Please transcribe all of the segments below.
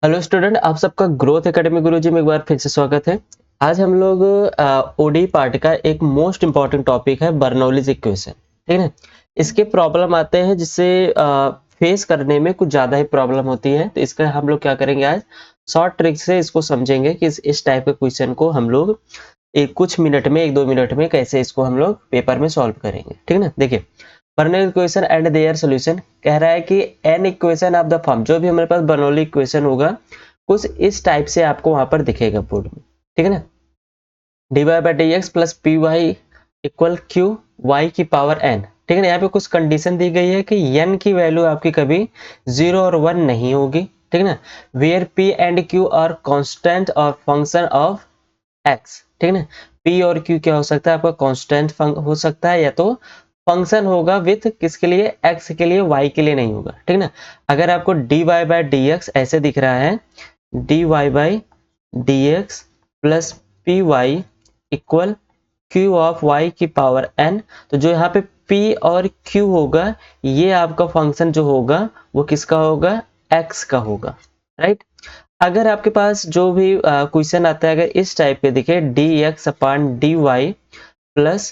Hello student, आप सबका growth academy गुरुजी में एक बार फिर से स्वागत है। आज हम लोग ओडी पार्ट का एक मोस्ट इंपॉर्टेंट टॉपिक है बर्नौलीज इक्वेशन। ठीक है, इसके प्रॉब्लम आते हैं जिससे फेस करने में कुछ ज़्यादा ही प्रॉब्लम होती है। तो इसका हम लोग क्या करेंगे, आज शॉर्ट ट्रिक से इसको समझेंगे कि इस टाइप के क्वेश्चन को हम लोग कुछ मिनट में, 1-2 मिनट में कैसे इसको हम लोग पेपर में सॉल्व करेंगे। ठीक है ना। देखिए, Bernoulli equation and their solution कह रहा है कि an equation of the form, जो भी हमारे पास बर्नौली इक्वेशन होगा कुछ इस टाइप से आपको वहां पर दिखेगा बोर्ड में। ठीक है ना। D y by d x plus p y equal q y की पावर एन। ठीक है ना। यहाँ पे कुछ कंडीशन दी गई है कि एन की वैल्यू आपकी कभी 0 और 1 नहीं होगी। ठीक है ना। Where p and q are constant और फंक्शन ऑफ एक्स। ठीक है ना। पी और क्यू क्या हो सकता है आपका कांस्टेंट हो सकता है, या तो फंक्शन होगा विथ किसके लिए, एक्स के लिए, वाई के लिए नहीं होगा। ठीक है ना। अगर आपको d y by d x ऐसे दिख रहा है, d y by d x plus p y equal q of y की पावर एन, तो जो यहाँ पे पी और क्यू होगा ये आपका फंक्शन जो होगा वो किसका होगा, एक्स का होगा। राइट। अगर आपके पास जो भी क्वेश्चन आता है, अगर इस टाइप के दिखे d x upon d y plus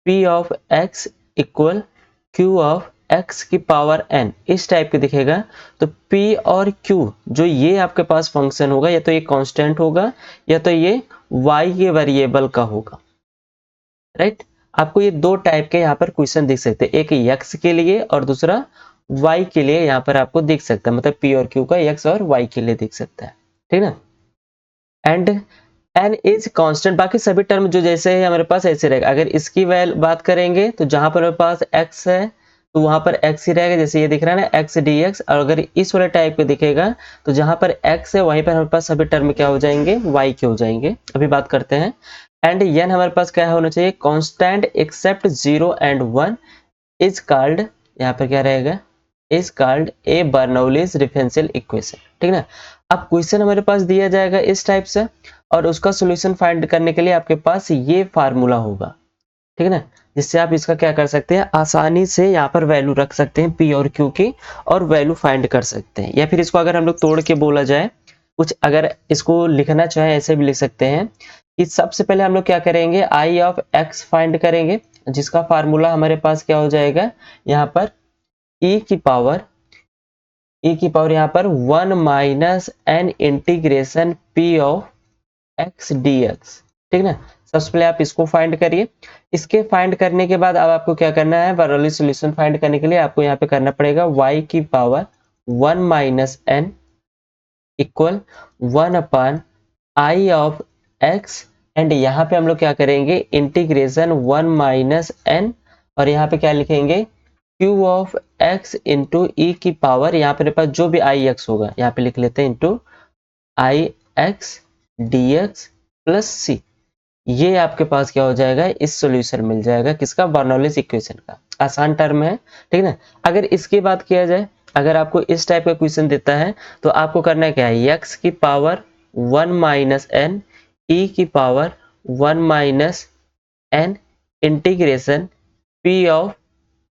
p of x equal q of x की पावर एन, इस टाइप के दिखेगा, तो p और q जो ये आपके पास फंक्शन होगा, या तो ये कांस्टेंट होगा या तो ये y के वेरिएबल का होगा। राइट। आपको ये दो टाइप के यहाँ पर क्वेश्चन दिख सकते हैं, एक x के लिए और दूसरा y के लिए यहाँ पर आपको दिख सकता है, मतलब p और q का x और y के लिए दिख सकता है। ठीक है ना। एंड एन इज कांस्टेंट, बाकी सभी टर्म जो जैसे है हमारे पास ऐसे रहेगा। अगर इसकी वैल्यू बात करेंगे तो जहां पर हमारे पास x है तो वहां पर x ही रहेगा, जैसे ये दिख रहा है ना x dx। और अगर इस वाले टाइप के दिखेगा तो जहां पर x है वहीं पर हमारे पास सभी टर्म क्या हो जाएंगे, y के हो जाएंगे। अभी बात करते हैं। एंड n हमारे पास क्या होना चाहिए, constant except 0 and 1 is called, यहाँ पर क्या रहेगा, is called a Bernoulli's differential equation. ठीक है ना। अब क्वेश्चन हमारे पास दिया जाएगा इस टाइप से, और उसका सॉल्यूशन फाइंड करने के लिए आपके पास ये फार्मूला होगा। ठीक है ना, जिससे आप इसका क्या कर सकते हैं, आसानी से यहाँ पर वैल्यू रख सकते हैं पी और क्यू की, और वैल्यू फाइंड कर सकते हैं। या फिर इसको अगर हम लोग तोड़ के बोला जाए, कुछ अगर इसको लिखना चाहे ऐसे भी लिख सकते हैं कि सबसे पहले हम लोग क्या करेंगे, आई ऑफ एक्स फाइंड करेंगे, जिसका फार्मूला हमारे पास क्या हो जाएगा, यहाँ पर e की पावर यहाँ पर 1 minus n integration p of x dx। ठीक ना। सबसे पहले आप इसको फाइंड करिए। इसके फाइंड करने के बाद अब आपको क्या करना है, बर्नौली सॉल्यूशन फाइंड करने के लिए आपको यहाँ पे करना पड़ेगा y की power 1 minus n equal 1 upon I of x। And यहाँ पे हम लोग क्या करेंगे, इंटीग्रेशन 1 माइनस एन, और यहाँ पे क्या लिखेंगे, क्यू ऑफ x इंटू ई की पावर, यहाँ पे पास जो भी आई एक्स होगा यहाँ पे लिख लेते हैं, इंटू आई x d x plus c. ये आपके पास क्या हो जाएगा, इस सॉल्यूशन मिल जाएगा किसका, बर्नौलीज इक्वेशन का। आसान टर्म है। ठीक है ना। अगर इसकी बात किया जाए, अगर आपको इस टाइप का क्वेश्चन देता है तो आपको करना क्या है, x की पावर 1 माइनस एन ई की power 1 minus n integration p ऑफ,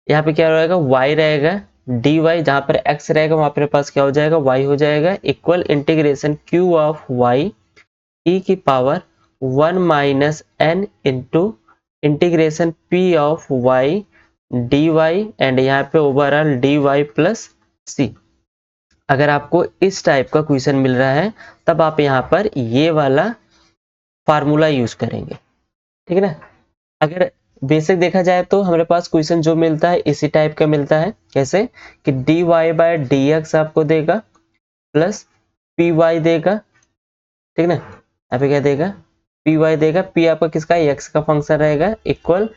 यहाँ पे क्या रहेगा, y रहेगा, dy जहां पर x रहेगा वहां पर पास क्या हो जाएगा, y हो जाएगा, equal integration q of y e की power 1 minus n into integration p of y dy, and यहाँ पे ओवरऑल dy प्लस c। अगर आपको इस टाइप का क्वेश्चन मिल रहा है तब आप यहाँ पर ये वाला फार्मूला यूज करेंगे। ठीक है ना। अगर बेसिक देखा जाए तो हमारे पास क्वेश्चन जो मिलता है इसी टाइप का मिलता है, कैसे कि dy बाय dx आपको देगा प्लस py देगा। ठीक ना। यहाँ पे क्या देगा, py देगा, p आपका किसका, x का फंक्शन रहेगा, equal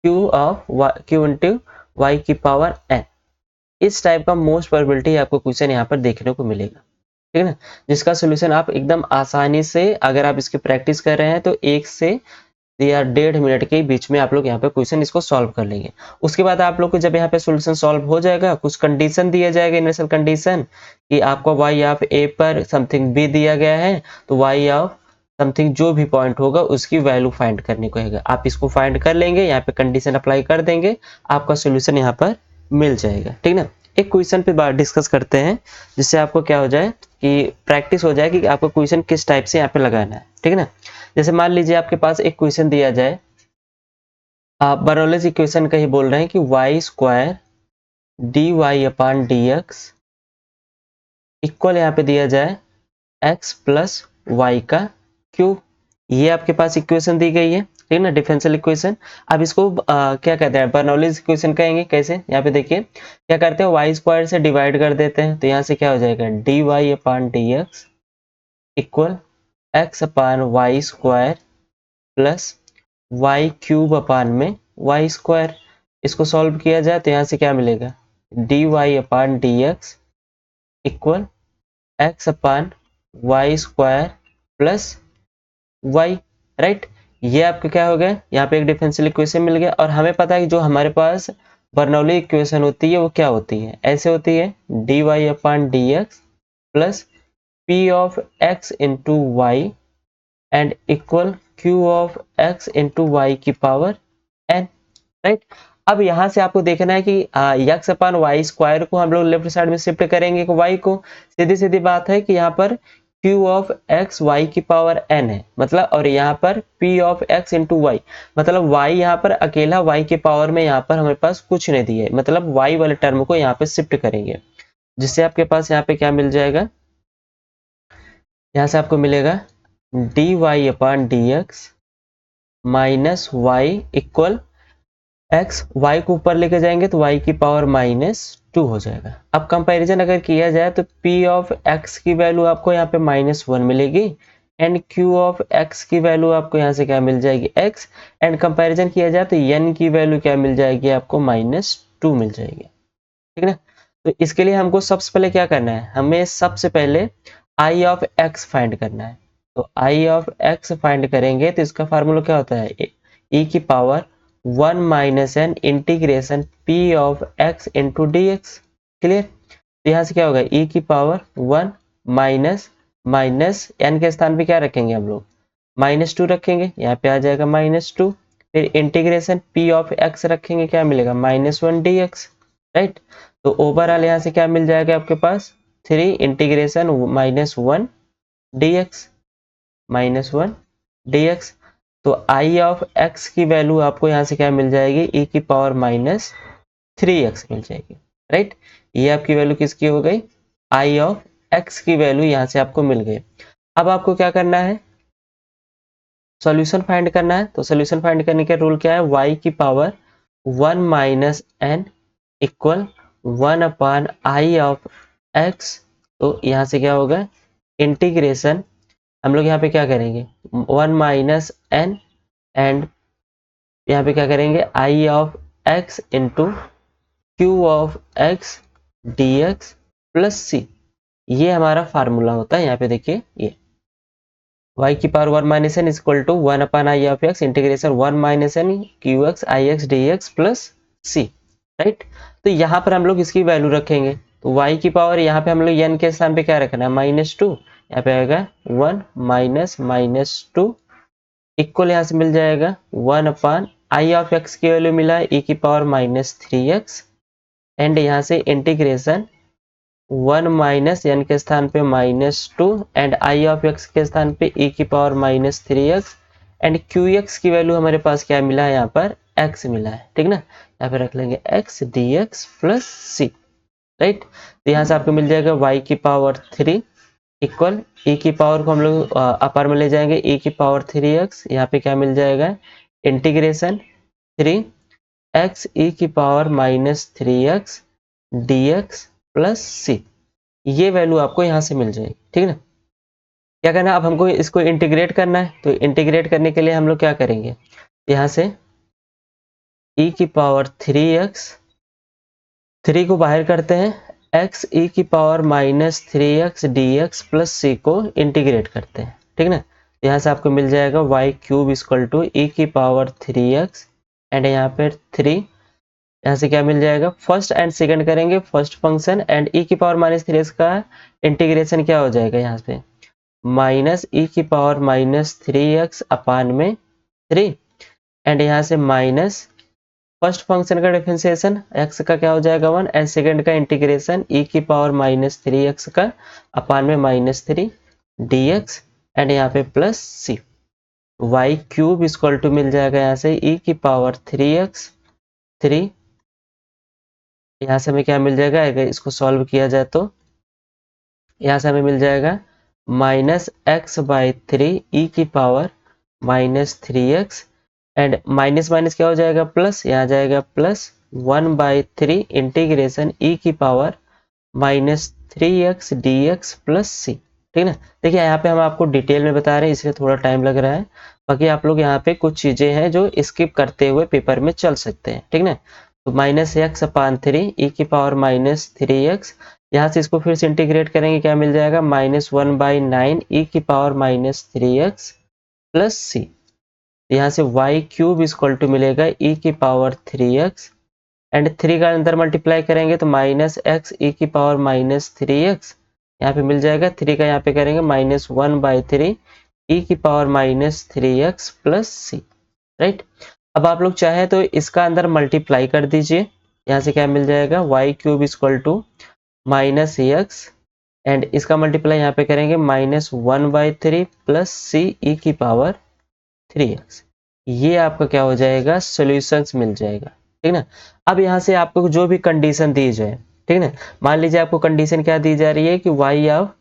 q of q into y की पावर n। इस टाइप का मोस्ट प्रोबेबिलिटी आपको क्वेश्चन यहाँ पर देखने को मिलेगा। ठीक है ना। जिसका सोल्यूशन आप एकदम आसानी से, अगर आप इसकी प्रैक्टिस कर रहे हैं तो 1 से या 1.5 मिनट के बीच में आप लोग यहाँ पे क्वेश्चन इसको सॉल्व कर लेंगे। उसके बाद आप लोग को जब यहाँ पे सॉल्यूशन सॉल्व हो जाएगा, कुछ कंडीशन दिया जाएगा, इनिशियल कंडीशन कि आपको y ऑफ a पर समथिंग b दिया गया है, तो y ऑफ समथिंग जो भी पॉइंट होगा उसकी वैल्यू फाइंड करने को है। आप इसको फाइंड कर लेंगे, यहाँ पे कंडीशन अप्लाई कर देंगे, आपका सोल्यूशन यहाँ पर मिल जाएगा। ठीक ना। एक क्वेश्चन पे बात डिस्कस करते हैं जिससे आपको क्या हो जाए, कि प्रैक्टिस हो जाए कि आपको क्वेश्चन किस टाइप से यहाँ पे लगाना है, ठीक है ना। जैसे मान लीजिए आपके पास एक क्वेश्चन दिया जाए, आप बर्नौलीज इक्वेशन का ही बोल रहे हैं कि Y square D y upon d x equal यहाँ पे दिया जाए x प्लस वाई का क्यूब। ये आपके पास इक्वेशन दी गई है, ठीक है ना, डिफरेंशियल इक्वेशन। अब इसको क्या कहते हैं, बर्नौलीज इक्वेशन कहेंगे। कैसे, यहाँ पे देखिए क्या करते हैं, वाई स्क्वायर से डिवाइड कर देते हैं, तो यहाँ से क्या हो जाएगा, d y upon d x equal x upon y square plus y cube upon में वाई स्क्वायर। इसको सॉल्व किया जाए तो यहाँ से क्या मिलेगा, d y upon d x equal x upon y square plus y, right. ये आपका क्या हो गया, यहाँ पे एक डिफरेंशियल इक्वेशन मिल गया। और हमें पता है कि जो हमारे पास बर्नौली इक्वेशन होती है वो क्या होती है, ऐसे होती है, d y upon d x plus p of x into y and equal q of x into y की पावर एन, राइट। अब यहाँ से आपको देखना है कि एक्स अपान वाई स्क्वायर को हम लोग लेफ्ट साइड में शिफ्ट करेंगे वाई को। सीधी सीधी बात है कि यहाँ पर क्यू ऑफ एक्स वाई की पावर एन है, मतलब, और यहाँ पर p of x into y, मतलब वाई यहाँ पर अकेला वाई की पावर में यहाँ पर हमारे पास कुछ नहीं दिया है, मतलब वाई वाले टर्म को यहाँ पे शिफ्ट करेंगे, जिससे आपके पास यहाँ पे क्या मिल जाएगा, यहाँ से आपको मिलेगा d y upon d x minus y equal x, y को ऊपर लेके जाएंगे तो वाई की पावर -2 हो जाएगा। अब कंपैरिजन अगर किया जाए तो p ऑफ x की वैल्यू आपको यहाँ पे -1 मिलेगी एंड q ऑफ x की वैल्यू आपको यहाँ से क्या मिल जाएगी, x, एंड कंपैरिजन किया जाए तो n की वैल्यू क्या मिल जाएगी आपको, -2 मिल जाएगी, ठीक है ना। तो इसके लिए हमको सबसे पहले क्या करना है, हमें सबसे पहले i ऑफ x फाइंड करना है। तो i ऑफ x फाइंड करेंगे तो इसका फार्मूला क्या होता है, e की power 1 minus n integration p of x into d x, clear. तो यहाँ से क्या होगा, e की पावर 1 माइनस n के स्थान पे क्या रखेंगे हम लोग, -2 रखेंगे, यहाँ पे आ जाएगा -2, फिर इंटीग्रेशन p ऑफ x रखेंगे, क्या मिलेगा, -1 dx, राइट। तो ओवरऑल यहाँ से क्या मिल जाएगा आपके पास, 3 इंटीग्रेशन -1 dx, -1 dx। तो i ऑफ x की वैल्यू आपको यहाँ से क्या मिल जाएगी, e की पावर -3x मिल जाएगी, राइट। ये आपकी वैल्यू किसकी हो गई, i ऑफ x की वैल्यू यहाँ से आपको मिल गई। अब आपको क्या करना है, सॉल्यूशन फाइंड करना है। तो सॉल्यूशन फाइंड करने का रूल क्या है, y की power 1 minus n equal 1 upon I of x। तो यहाँ से क्या होगा, इंटीग्रेशन हम लोग यहाँ पे क्या करेंगे, 1 माइनस एन एंड यहाँ पे क्या करेंगे, I of x into Q of x d x plus c. ये हमारा फार्मूला होता है। यहाँ पे देखिए, ये y की power 1 minus n equal to 1 upon I of x integration 1 minus n q x I x d x plus c, right. तो यहाँ पर हम लोग इसकी वैल्यू रखेंगे। तो y की पावर यहाँ पे हम लोग n के स्थान पे क्या रखना है, -2, यहाँ पे आएगा 1 माइनस -2 इक्वल यहाँ से मिल जाएगा 1 अपान आई ऑफ x की वैल्यू मिला है e की पावर -3x एंड यहाँ से इंटीग्रेशन 1 माइनस n के स्थान पे -2 एंड आई ऑफ x के स्थान पे e की पावर -3x एंड qx की वैल्यू हमारे पास क्या मिला है, यहाँ पर x मिला है, ठीक ना। यहाँ पे रख लेंगे x dx plus c, right. तो यहाँ से आपको मिल जाएगा y की पावर 3 इक्वल e की पावर को हम लोग अपर में ले जाएंगे, e की पावर 3x, यहाँ पे क्या मिल जाएगा, इंटीग्रेशन 3x e की power -3x dx plus c। ये वैल्यू आपको यहाँ से मिल जाएगी, ठीक है ना। क्या करना है, अब हमको इसको इंटीग्रेट करना है। तो इंटीग्रेट करने के लिए हम लोग क्या करेंगे, यहाँ से e की पावर 3x, 3 को बाहर करते हैं, x e की power -3x dx plus c को इंटीग्रेट करते हैं, ठीक ना। यहाँ से आपको मिल जाएगा y cube equal to e की पावर 3x एंड यहाँ पर 3, यहाँ से क्या मिल जाएगा, फर्स्ट एंड सेकंड करेंगे, फर्स्ट फंक्शन एंड e की पावर -3x का इंटीग्रेशन क्या हो जाएगा, यहाँ पे माइनस e की पावर -3x अपान में 3 एंड यहाँ से माइनस फर्स्ट फंक्शन का डिफरेंशिएशन x का क्या हो जाएगा 1 एंड सेकंड का इंटीग्रेशन e की पावर -3x का अपान में -3 dx एंड यहाँ पे plus c y cube equal to मिल जाएगा यहाँ से e की पावर 3x 3 यहाँ से हमें क्या मिल जाएगा, अगर इसको सॉल्व किया जाए तो यहाँ से हमें मिल जाएगा -x/3 e की power -3x and minus minus क्या हो जाएगा प्लस, यहाँ जाएगा प्लस 1/3 इंटीग्रेशन e की power -3x dx plus c। ठीक है ना। देखिए यहाँ पे हम आपको डिटेल में बता रहे हैं इसलिए थोड़ा टाइम लग रहा है, बाकी आप लोग यहाँ पे कुछ चीजें हैं जो स्किप करते हुए पेपर में चल सकते हैं। ठीक है ना। तो -x/3 e की पावर -3x, यहाँ से इसको फिर से इंटीग्रेट करेंगे क्या मिल जाएगा -1/9 e की पावर -3x प्लस c। यहाँ से y क्यूब इक्वल टू मिलेगा e की पावर 3x एंड 3 का अंदर मल्टीप्लाई करेंगे तो -x e की पावर -3x, यहाँ पे मिल जाएगा 3 का यहाँ पे करेंगे -1/3 e की power -3x plus c। Right. अब आप लोग चाहे तो इसका अंदर मल्टीप्लाई कर दीजिए, यहाँ से क्या मिल जाएगा y cube equal to -x and इसका मल्टीप्लाई यहाँ पे करेंगे -1/3 प्लस c e की पावर 3x। ये आपका क्या हो जाएगा सॉल्यूशंस मिल जाएगा। ठीक ना। अब यहाँ से आपको जो भी कंडीशन दी जाए, ठीक ना, मान लीजिए आपको कंडीशन क्या दी जा रही है कि y ऑफ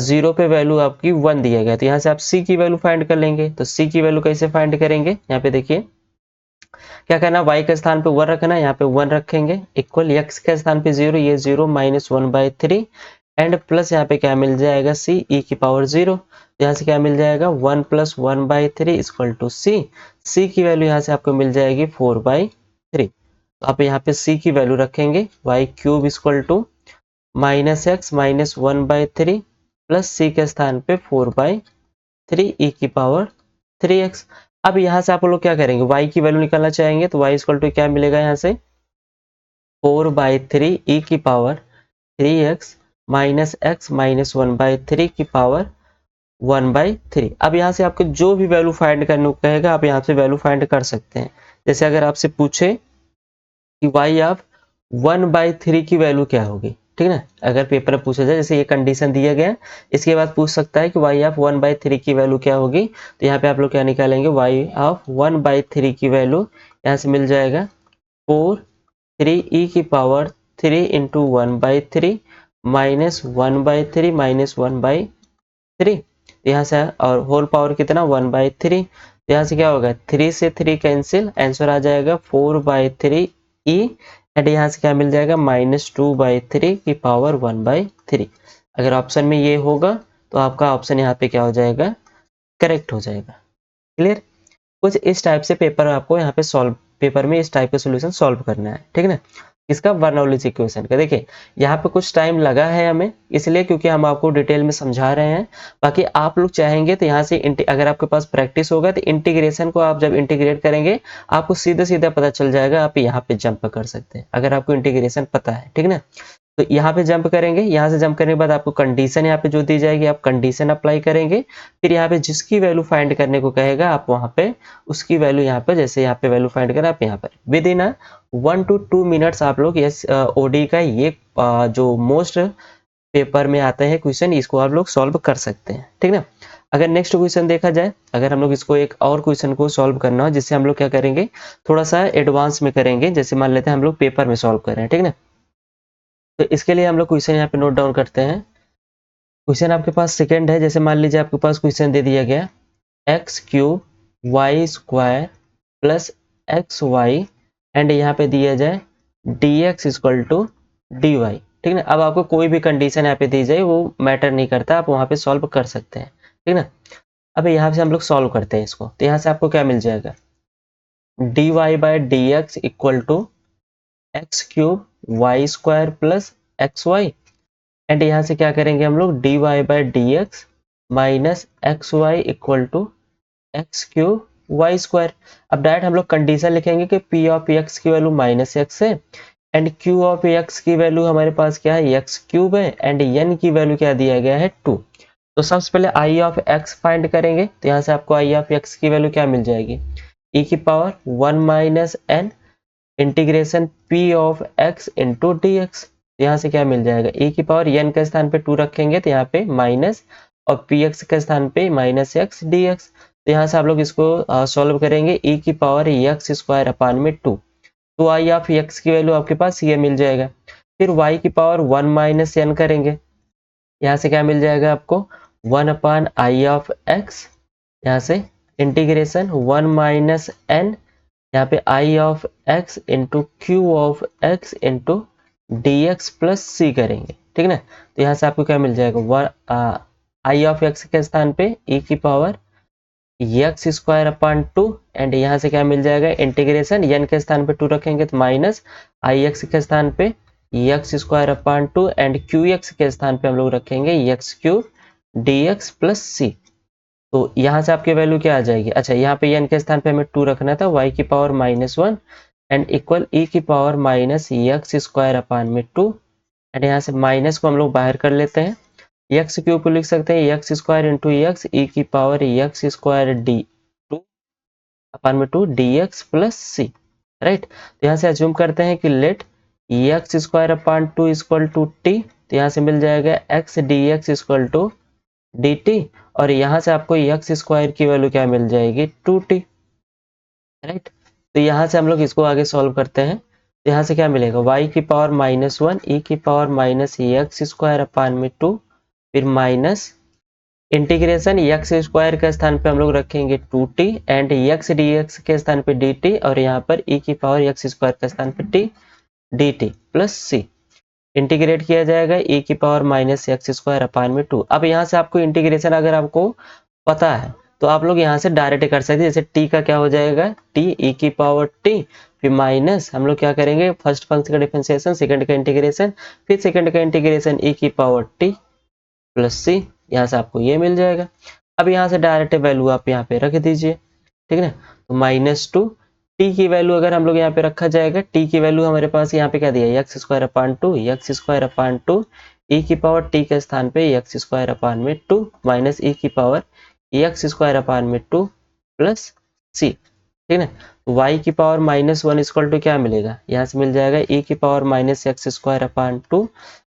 0 पे वैल्यू आपकी 1 दिया गया, तो यहाँ से आप c की वैल्यू फाइंड कर लेंगे। तो c की वैल्यू कैसे फाइंड करेंगे, यहाँ पे देखिए क्या करना, y के स्थान पे 1 रखना, यहाँ पे 1 रखेंगे इक्वल x के स्थान पे 0, ये 0 -1/3 एंड प्लस यहाँ पे क्या मिल जाएगा c e की पावर 0, यहाँ से क्या मिल जाएगा 1 + 1/3 इक्वल टू c। c की वैल्यू यहाँ से आपको मिल जाएगी 4/3। तो आप यहाँ पे c की वैल्यू रखेंगे y cube equal to -x -1/3 plus c के स्थान पे 4/3 e की पावर 3x। अब यहाँ से आप लोग क्या करेंगे, y की वैल्यू निकालना चाहेंगे तो y इक्वल टू क्या मिलेगा यहाँ से 4/3 e की पावर 3x -x -1/3 की पावर 1/3। अब यहाँ से आपको जो भी वैल्यू फाइंड करने को कहेगा आप यहाँ से वैल्यू फाइंड कर सकते हैं। जैसे अगर आपसे पूछे कि y ऑफ 1/3 की वैल्यू क्या होगी, ठीक है ना, अगर पेपर में पूछा जाए जैसे ये कंडीशन दिया गया, इसके बाद पूछ सकता है कि y ऑफ 1/3 की वैल्यू क्या होगी, तो यहाँ पे आप लोग क्या निकालेंगे y ऑफ 1/3 की वैल्यू यहाँ से मिल जाएगा 4 3 e की पावर 3 इंटू 1/3 -1/3 -1/3 यहाँ से, और होल पावर कितना 1/3, तो यहाँ से क्या होगा 3 से 3 कैंसिल, आंसर आ जाएगा 4/3 e एंड यहाँ से क्या मिल जाएगा -2/3 की पावर 1/3। अगर ऑप्शन में ये होगा तो आपका ऑप्शन यहाँ पे क्या हो जाएगा करेक्ट हो जाएगा। क्लियर। कुछ इस टाइप से पेपर आपको यहाँ पे सॉल्व, पेपर में इस टाइप का सॉल्यूशन सॉल्व करना है। ठीक है ना। इसका बर्नौली इक्वेशन का देखिए यहाँ पे कुछ टाइम लगा है हमें, इसलिए क्योंकि हम आपको डिटेल में समझा रहे हैं। बाकी आप लोग चाहेंगे तो यहाँ से अगर आपके पास प्रैक्टिस होगा तो इंटीग्रेशन को आप जब इंटीग्रेट करेंगे आपको सीधा सीधा पता चल जाएगा, आप यहाँ पे जंप कर सकते हैं अगर आपको इंटीग्रेशन पता है। ठीक है ना। तो यहाँ पे जंप करेंगे, यहाँ से जंप करने के बाद आपको कंडीशन यहाँ पे जो दी जाएगी आप कंडीशन अप्लाई करेंगे, फिर यहाँ पे जिसकी वैल्यू फाइंड करने को कहेगा आप वहाँ पे उसकी वैल्यू यहाँ पे, जैसे यहाँ पे वैल्यू फाइंड करें आप यहाँ पर विद इन 1 to 2 मिनट्स आप लोग यस ओडी का ये जो मोस्ट पेपर में आते हैं क्वेश्चन, इसको आप लोग सॉल्व कर सकते हैं। ठीक ना। अगर नेक्स्ट क्वेश्चन देखा जाए, अगर हम लोग इसको एक और क्वेश्चन को सॉल्व करना हो जिससे हम लोग क्या करेंगे थोड़ा सा एडवांस में करेंगे, जैसे मान लेते हैं हम लोग पेपर में सॉल्व कर रहे हैं। ठीक ना। तो इसके लिए हम लोग क्वेश्चन यहाँ पे नोट डाउन करते हैं। क्वेश्चन आपके पास सेकंड है, जैसे मान लीजिए आपके पास क्वेश्चन दे दिया गया x³ y² plus xy and यहाँ पे दिया जाए dx इक्वल टू dy। ठीक ना। अब आपको कोई भी कंडीशन यहाँ पे दी जाए वो मैटर नहीं करता, आप वहाँ पे सॉल्व कर सकते हैं। ठीक ना। अब यहाँ से हम लोग सॉल्व करते हैं इसको, तो यहाँ से आपको क्या मिल जाएगा dy/dx equal to x³ y² plus xy and यहाँ से क्या करेंगे हम लोग dy/dx minus xy equal to x³ y²। अब डायरेक्ट हम लोग कंडीशन लिखेंगे कि p ऑफ x की वैल्यू -x है एंड q ऑफ x की वैल्यू हमारे पास क्या है x³ है एंड n की वैल्यू क्या दिया गया है 2। तो सबसे पहले i ऑफ x फाइंड करेंगे, तो यहाँ से आपको i ऑफ x की वैल्यू क्या मिल जाएगी e की power 1 - n integration p of x into d x. यहाँ से क्या मिल जाएगा, e की पावर n के स्थान पे 2 रखेंगे तो यहाँ पे माइनस, और px के स्थान पे माइनस x dx। तो यहाँ से आप लोग इसको सॉल्व करेंगे, e की पावर x स्क्वायर अपान में 2, तो आई ऑफ x की वैल्यू आपके पास ये मिल जाएगा। फिर y की पावर 1 माइनस n करेंगे, यहाँ से क्या मिल जाएगा आपको 1 अपान आई ऑफ x, यहाँ से इंटीग्रेशन 1 माइनस n, यहाँ पे I of x into Q of x into d x plus c करेंगे, ठीक है ना। तो यहाँ से आपको क्या मिल जाएगा, आई ऑफ x के स्थान पे e की power x square upon 2, and यहाँ से क्या मिल जाएगा, इंटीग्रेशन n के स्थान पे 2 रखेंगे तो माइनस आई एक्स के स्थान पे x square upon 2, and Q x के स्थान पे हम लोग रखेंगे x Q d x plus c. तो यहाँ से आपकी वैल्यू क्या आ जाएगी, अच्छा यहाँ पे n के स्थान पे हमें 2 रखना था, y की पावर -1 एंड इक्वल e की पावर माइनस एक्स स्क्वायर अपान में 2, एंड यहाँ से माइनस को हम लोग बाहर कर लेते हैं, एक्स क्यूब को लिख सकते हैं x square into x e की power x square d 2 upon में 2 d x plus c, right. तो यहाँ से अज्यूम करते हैं कि let x square upon 2 equal to t, तो यहाँ से मिल जाएगा x d x equal to d t, और यहाँ से आपको एक्स स्क्वायर की वैल्यू क्या मिल जाएगी 2t, राइट। तो यहाँ से हम लोग इसको आगे सॉल्व करते हैं, तो यहाँ से क्या मिलेगा y की पावर -1 e की पावर माइनस एक्स स्क्वायर अपान में 2, फिर माइनस इंटीग्रेशन एक्स स्क्वायर के स्थान पे हम लोग रखेंगे 2t and x d x के स्थान पे dt, और यहाँ पर e की पावर एक्स स्क्वायर के स्थान पे t dt प्लस सी, इंटीग्रेट किया जाएगा e की पावर माइनस एक्स स्क्वायर अपान में 2। अब यहाँ से आपको इंटीग्रेशन अगर आपको पता है तो आप लोग यहाँ से डायरेक्ट कर सकते हैं, जैसे t का क्या हो जाएगा t e की पावर t, फिर माइनस हम लोग क्या करेंगे फर्स्ट फंक्शन का डिफरेंशिएशन, सेकंड का इंटीग्रेशन, फिर सेकंड का इंटीग्रेशन e की पावर t प्लस सी, यहाँ से आपको ये मिल जाएगा। अब यहाँ से डायरेक्ट वैल्यू आप यहाँ पे रख दीजिए, ठीक है ना। तो -2 t की वैल्यू अगर हम लोग यहाँ पे रखा जाएगा, t की वैल्यू हमारे पास यहाँ पे क्या दिया है x square upon 2, x square upon 2 e की पावर t के स्थान पे एक्स स्क्वायर अपान में 2 माइनस e की पावर एक्स स्क्वायर अपान में 2 प्लस सी, ठीक है ना। y की पावर -1 इक्वल टू क्या मिलेगा, यहाँ से मिल जाएगा e की power minus x square upon 2,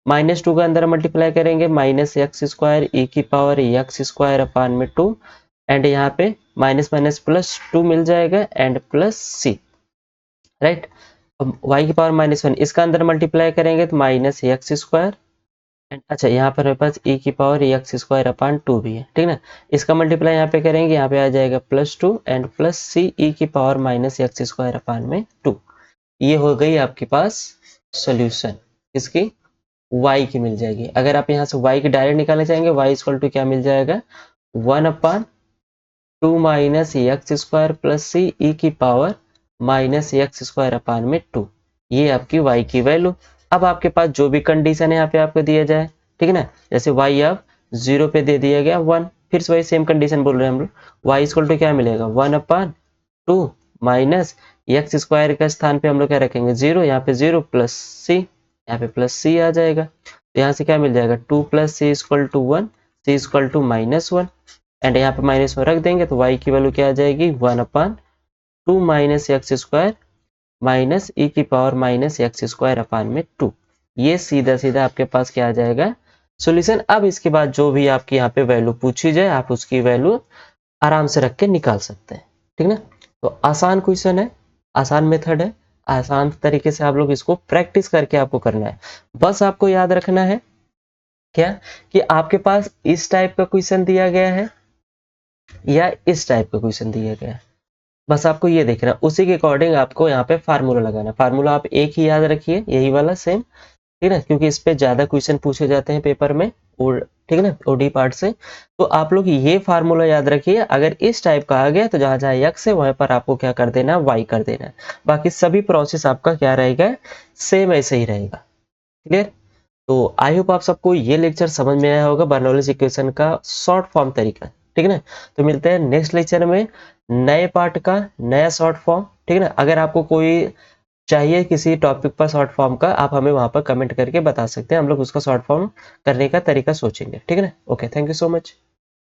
-2 का अंदर मल्टीप्लाई करेंगे माइनस एक्स स्क्वायर e की पावर एक्स स्क्वायर अपान में 2, एंड यहाँ पे माइनस माइनस प्लस 2 मिल जाएगा एंड प्लस सी, राइट। अब y की पावर -1 इसका अंदर मल्टीप्लाई करेंगे तो माइनस एक्स स्क्वायर, एंड अच्छा यहाँ पर मेरे पास e की पावर एक्स स्क्वायर अपान 2 भी है, ठीक है ना। इसका मल्टीप्लाई यहाँ पे करेंगे, यहाँ पे आ जाएगा +2 एंड प्लस सी e की पावर माइनस एक्स स्क्वायर अपान में 2। ये हो गई आपके पास सोल्यूशन, इसकी y की मिल जाएगी। अगर आप यहाँ से y की डायरेक्ट निकालना चाहेंगे, y इक्वल टू क्या मिल जाएगा 1/2 माइनस एक्स स्क्वायर प्लस सी ई की पावर माइनस एक्स स्क्वायर अपान में 2, ये आपकी y की वैल्यू। अब आपके पास जो भी कंडीशन है यहाँ पे आपको दिया जाए, ठीक है ना, जैसे y अब 0 पे दे दिया गया 1, फिर से वही सेम कंडीशन बोल रहे हैं हम लोग, y इक्वल टू क्या मिलेगा 1/2 माइनस एक्स स्क्वायर का स्थान पे हम लोग क्या रखेंगे 0, यहाँ पे 0 प्लस सी, यहाँ पे प्लस सी आ जाएगा, तो यहाँ से क्या मिल जाएगा 2 plus c equal to 1, c equal to -1, and यहाँ पे माइनस में रख देंगे तो y की वैल्यू क्या आ जाएगी 1/2 माइनस एक्स स्क्वायर माइनस ई की पावर माइनस एक्स स्क्वायर अपान में 2। ये सीधा सीधा आपके पास क्या आ जाएगा सॉल्यूशन। अब इसके बाद जो भी आपकी यहाँ पे वैल्यू पूछी जाए आप उसकी वैल्यू आराम से रख के निकाल सकते हैं, ठीक ना। तो आसान क्वेश्चन है, आसान मेथड है, आसान तरीके से आप लोग इसको प्रैक्टिस करके आपको करना है। बस आपको याद रखना है क्या कि आपके पास इस टाइप का क्वेश्चन दिया गया है या इस टाइप का क्वेश्चन दिया गया है, बस आपको ये देखना, उसी के अकॉर्डिंग आपको यहाँ पे फार्मूला लगाना। फार्मूला आप एक ही याद रखिए, यही वाला सेम, ठीक है ना, क्योंकि इस पे ज्यादा क्वेश्चन पूछे जाते हैं पेपर में, और ठीक है ना ओडी पार्ट से। तो आप लोग ये फार्मूला याद रखिए, अगर इस टाइप का आ गया तो जहां जहां एक्स है वहां पर आपको क्या कर देना वाई कर देना है, बाकी सभी प्रोसेस आपका क्या रहेगा सेम ऐसे ही रहेगा। क्लियर। तो आई होप आप सबको ये लेक्चर समझ में आया होगा, बर्नौलीज इक्वेशन का शॉर्ट फॉर्म तरीका, ठीक है ना। तो मिलते हैं नेक्स्ट लेक्चर में नए पार्ट का नया शॉर्ट फॉर्म, ठीक है ना। अगर आपको कोई चाहिए किसी टॉपिक पर शॉर्ट फॉर्म का, आप हमें वहां पर कमेंट करके बता सकते हैं, हम लोग उसका शॉर्ट फॉर्म करने का तरीका सोचेंगे, ठीक है ना। Okay, thank you so much.